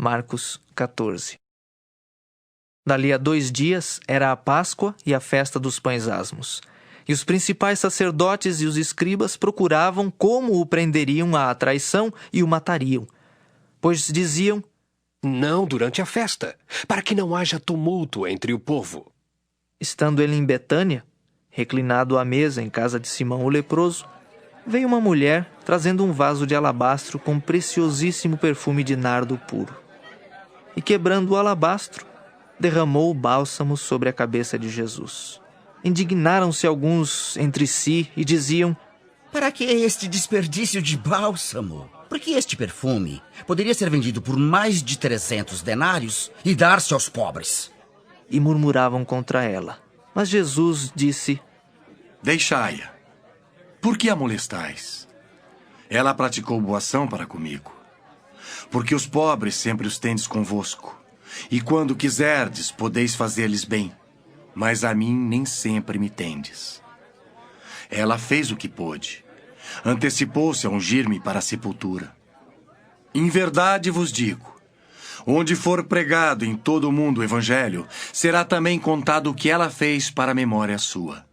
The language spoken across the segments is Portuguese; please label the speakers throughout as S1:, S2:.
S1: Marcos 14. Dali a 2 dias era a Páscoa e a festa dos pães asmos. E os principais sacerdotes e os escribas procuravam como o prenderiam à traição e o matariam. Pois diziam:
S2: não durante a festa, para que não haja tumulto entre o povo.
S1: Estando ele em Betânia, reclinado à mesa em casa de Simão o leproso, veio uma mulher trazendo um vaso de alabastro com preciosíssimo perfume de nardo puro. E quebrando o alabastro, derramou o bálsamo sobre a cabeça de Jesus. Indignaram-se alguns entre si e diziam:
S3: para que este desperdício de bálsamo? Porque este perfume poderia ser vendido por mais de 300 denários e dar-se aos pobres.
S1: E murmuravam contra ela. Mas Jesus disse:
S4: deixai-a. Por que a molestais? Ela praticou boa ação para comigo. Porque os pobres sempre os tendes convosco, e quando quiserdes, podeis fazer-lhes bem, mas a mim nem sempre me tendes. Ela fez o que pôde. Antecipou-se a ungir-me para a sepultura. Em verdade vos digo, onde for pregado em todo o mundo o evangelho, será também contado o que ela fez para a memória sua.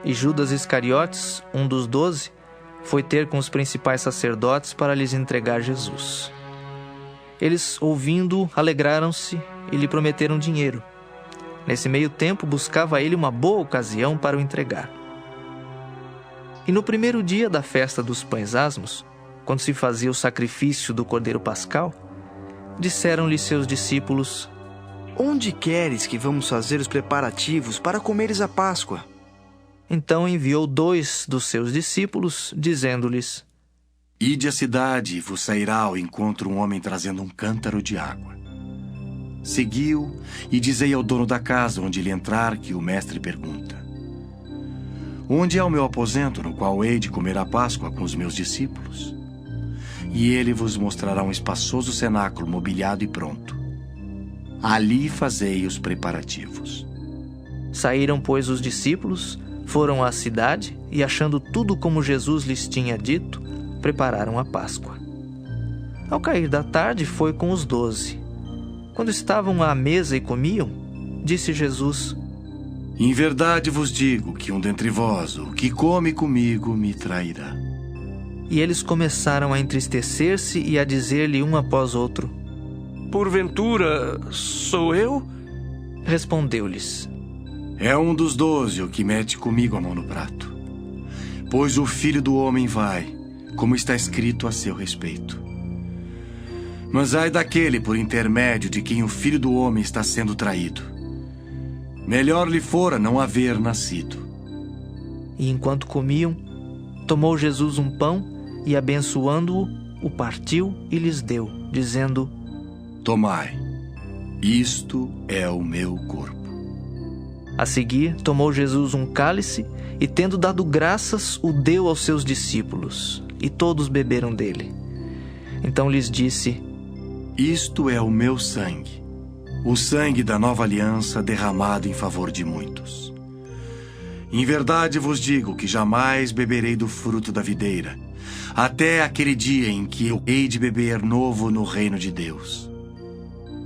S1: E Judas Iscariotes, um dos 12, foi ter com os principais sacerdotes para lhes entregar Jesus. Eles, ouvindo-o, alegraram-se e lhe prometeram dinheiro. Nesse meio tempo, buscava ele uma boa ocasião para o entregar. E no primeiro dia da festa dos pães asmos, quando se fazia o sacrifício do cordeiro pascal, disseram-lhe seus discípulos:
S5: onde queres que vamos fazer os preparativos para comeres a Páscoa?
S1: Então enviou 2 dos seus discípulos, dizendo-lhes:
S4: ide à cidade e vos sairá ao encontro um homem trazendo um cântaro de água. Seguiu e dizei ao dono da casa onde ele entrar que o mestre pergunta: onde é o meu aposento no qual hei de comer a Páscoa com os meus discípulos? E ele vos mostrará um espaçoso cenáculo mobiliado e pronto. Ali fazei os preparativos.
S1: Saíram, pois, os discípulos, foram à cidade e, achando tudo como Jesus lhes tinha dito, prepararam a Páscoa. Ao cair da tarde, foi com os 12. Quando estavam à mesa e comiam, disse Jesus:
S4: em verdade vos digo que um dentre vós, o que come comigo, me trairá.
S1: E eles começaram a entristecer-se e a dizer-lhe um após outro:
S2: porventura, sou eu?
S1: Respondeu-lhes:
S4: é um dos 12 o que mete comigo a mão no prato. Pois o Filho do Homem vai, como está escrito a seu respeito. Mas ai daquele por intermédio de quem o Filho do Homem está sendo traído. Melhor lhe fora não haver nascido.
S1: E enquanto comiam, tomou Jesus um pão e, abençoando-o, o partiu e lhes deu, dizendo:
S4: tomai, isto é o meu corpo.
S1: A seguir, tomou Jesus um cálice e, tendo dado graças, o deu aos seus discípulos, e todos beberam dele. Então lhes disse:
S4: isto é o meu sangue, o sangue da nova aliança derramado em favor de muitos. Em verdade vos digo que jamais beberei do fruto da videira, até aquele dia em que eu hei de beber novo no reino de Deus.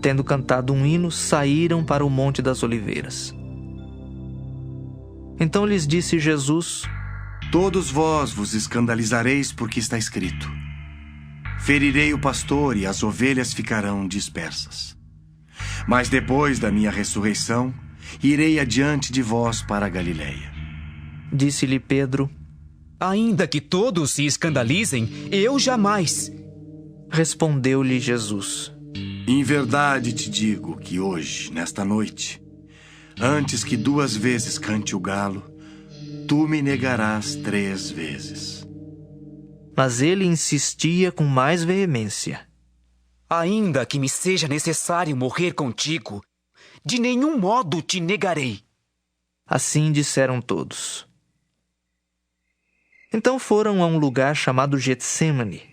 S1: Tendo cantado um hino, saíram para o Monte das Oliveiras. Então lhes disse Jesus:
S4: todos vós vos escandalizareis porque está escrito: ferirei o pastor e as ovelhas ficarão dispersas. Mas depois da minha ressurreição, irei adiante de vós para a Galileia.
S1: Disse-lhe Pedro:
S6: ainda que todos se escandalizem, eu jamais.
S1: Respondeu-lhe Jesus:
S4: em verdade te digo que hoje, nesta noite, antes que 2 vezes cante o galo, tu me negarás 3 vezes.
S1: Mas ele insistia com mais veemência:
S6: ainda que me seja necessário morrer contigo, de nenhum modo te negarei.
S1: Assim disseram todos. Então foram a um lugar chamado Getsêmani.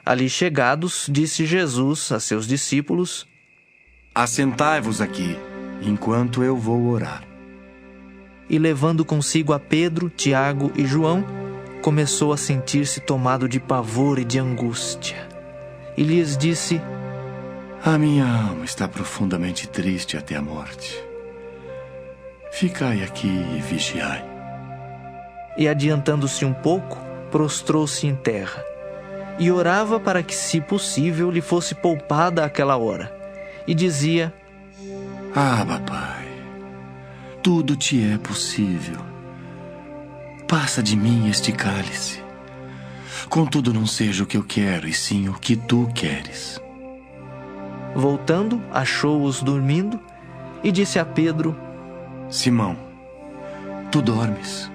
S1: Ali chegados, disse Jesus a seus discípulos:
S4: assentai-vos aqui, enquanto eu vou orar.
S1: E levando consigo a Pedro, Tiago e João, começou a sentir-se tomado de pavor e de angústia. E lhes disse:
S4: A minha alma está profundamente triste até a morte. Ficai aqui e vigiai.
S1: E adiantando-se um pouco, prostrou-se em terra e orava para que, se possível, lhe fosse poupada aquela hora. E dizia:
S4: Abba, Pai, tudo te é possível. Passa de mim este cálice. Contudo, não seja o que eu quero, e sim o que tu queres.
S1: Voltando, achou-os dormindo e disse a Pedro:
S4: Simão, tu dormes?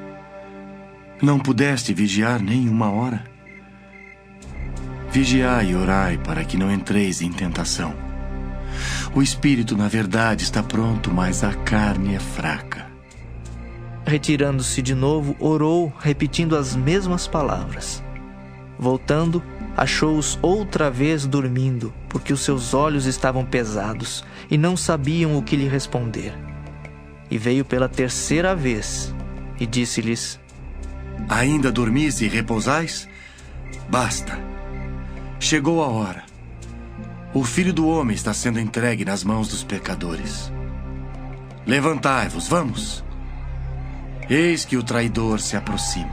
S4: Não pudeste vigiar nem uma hora? Vigiai e orai para que não entreis em tentação. O espírito, na verdade, está pronto, mas a carne é fraca.
S1: Retirando-se de novo, orou, repetindo as mesmas palavras. Voltando, achou-os outra vez dormindo, porque os seus olhos estavam pesados e não sabiam o que lhe responder. E veio pela terceira vez e disse-lhes:
S4: Ainda dormis e repousais? Basta. Chegou a hora. O Filho do Homem está sendo entregue nas mãos dos pecadores. Levantai-vos, vamos. Eis que o traidor se aproxima.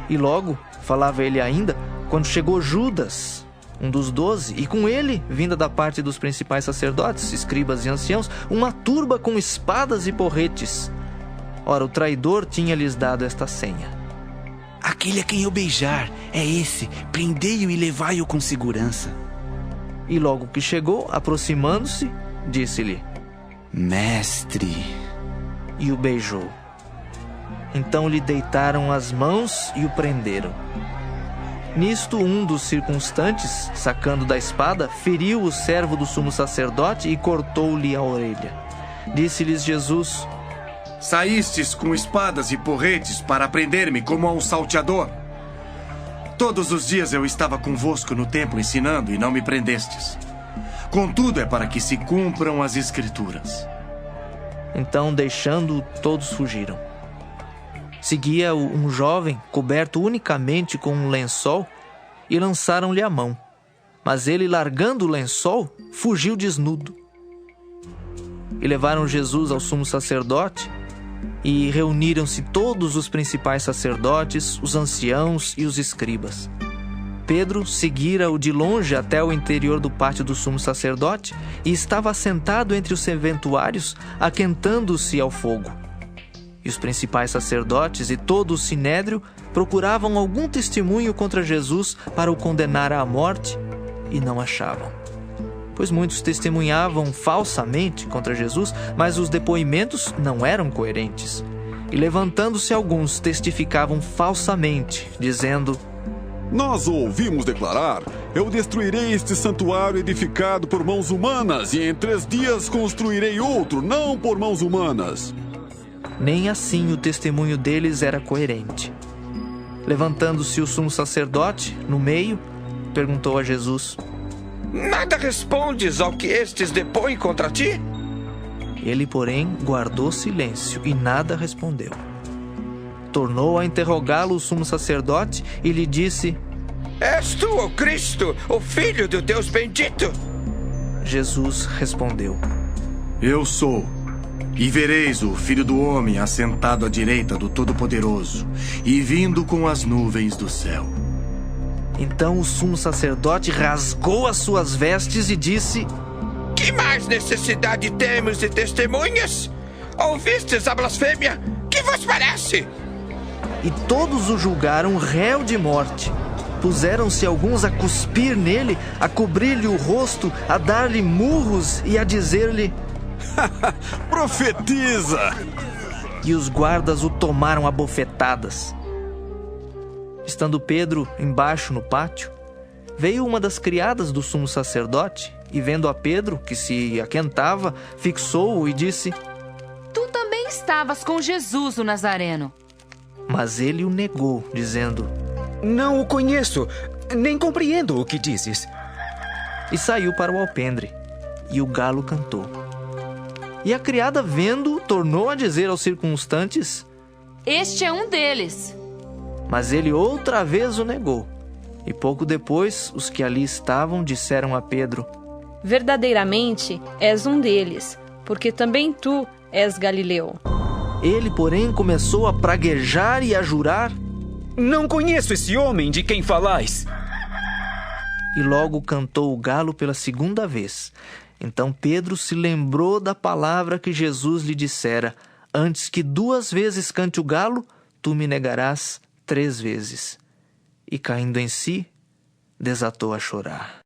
S1: E logo, falava ele ainda, quando chegou Judas, um dos 12, e com ele, vinda da parte dos principais sacerdotes, escribas e anciãos, uma turba com espadas e porretes. Ora, o traidor tinha-lhes dado esta senha:
S6: Aquele a quem eu beijar é esse. Prendei-o e levai-o com segurança.
S1: E logo que chegou, aproximando-se, disse-lhe:
S6: Mestre.
S1: E o beijou. Então lhe deitaram as mãos e o prenderam. Nisto, um dos circunstantes, sacando da espada, feriu o servo do sumo sacerdote e cortou-lhe a orelha. Disse-lhes Jesus:
S4: Saístes com espadas e porretes para prender-me como a um salteador. Todos os dias eu estava convosco no templo ensinando e não me prendestes. Contudo, é para que se cumpram as Escrituras.
S1: Então, deixando-o, todos fugiram. Seguia-o um jovem, coberto unicamente com um lençol, e lançaram-lhe a mão. Mas ele, largando o lençol, fugiu desnudo. E levaram Jesus ao sumo sacerdote, e reuniram-se todos os principais sacerdotes, os anciãos e os escribas. Pedro seguira-o de longe até o interior do pátio do sumo sacerdote e estava assentado entre os serventuários, aquentando-se ao fogo. E os principais sacerdotes e todo o sinédrio procuravam algum testemunho contra Jesus para o condenar à morte e não achavam. Pois muitos testemunhavam falsamente contra Jesus, mas os depoimentos não eram coerentes. E levantando-se alguns, testificavam falsamente, dizendo:
S7: Nós o ouvimos declarar: Eu destruirei este santuário edificado por mãos humanas, e em 3 dias construirei outro, não por mãos humanas.
S1: Nem assim o testemunho deles era coerente. Levantando-se o sumo sacerdote, no meio, perguntou a Jesus:
S8: Nada respondes ao que estes depõem contra ti?
S1: Ele, porém, guardou silêncio e nada respondeu. Tornou a interrogá-lo o sumo sacerdote e lhe disse:
S8: És tu o Cristo, o Filho do Deus bendito?
S1: Jesus respondeu:
S4: Eu sou. E vereis o Filho do Homem assentado à direita do Todo-Poderoso e vindo com as nuvens do céu.
S1: Então o sumo sacerdote rasgou as suas vestes e disse:
S8: Que mais necessidade temos de testemunhas? Ouvistes a blasfêmia? Que vos parece?
S1: E todos o julgaram réu de morte. Puseram-se alguns a cuspir nele, a cobrir-lhe o rosto, a dar-lhe murros e a dizer-lhe:
S7: Profetiza!
S1: E os guardas o tomaram a bofetadas. Estando Pedro embaixo no pátio, veio uma das criadas do sumo sacerdote e, vendo a Pedro, que se aquentava, fixou-o e disse:
S9: Tu também estavas com Jesus, o Nazareno.
S1: Mas ele o negou, dizendo:
S6: Não o conheço, nem compreendo o que dizes.
S1: E saiu para o alpendre, e o galo cantou. E a criada, vendo, tornou a dizer aos circunstantes:
S9: Este é um deles.
S1: Mas ele outra vez o negou. E pouco depois, os que ali estavam disseram a Pedro:
S10: verdadeiramente és um deles, porque também tu és galileu.
S1: Ele, porém, começou a praguejar e a jurar.
S6: Não conheço esse homem de quem falais.
S1: E logo cantou o galo pela segunda vez. Então Pedro se lembrou da palavra que Jesus lhe dissera: antes que 2 vezes cante o galo, tu me negarás 3 vezes. E caindo em si, desatou a chorar.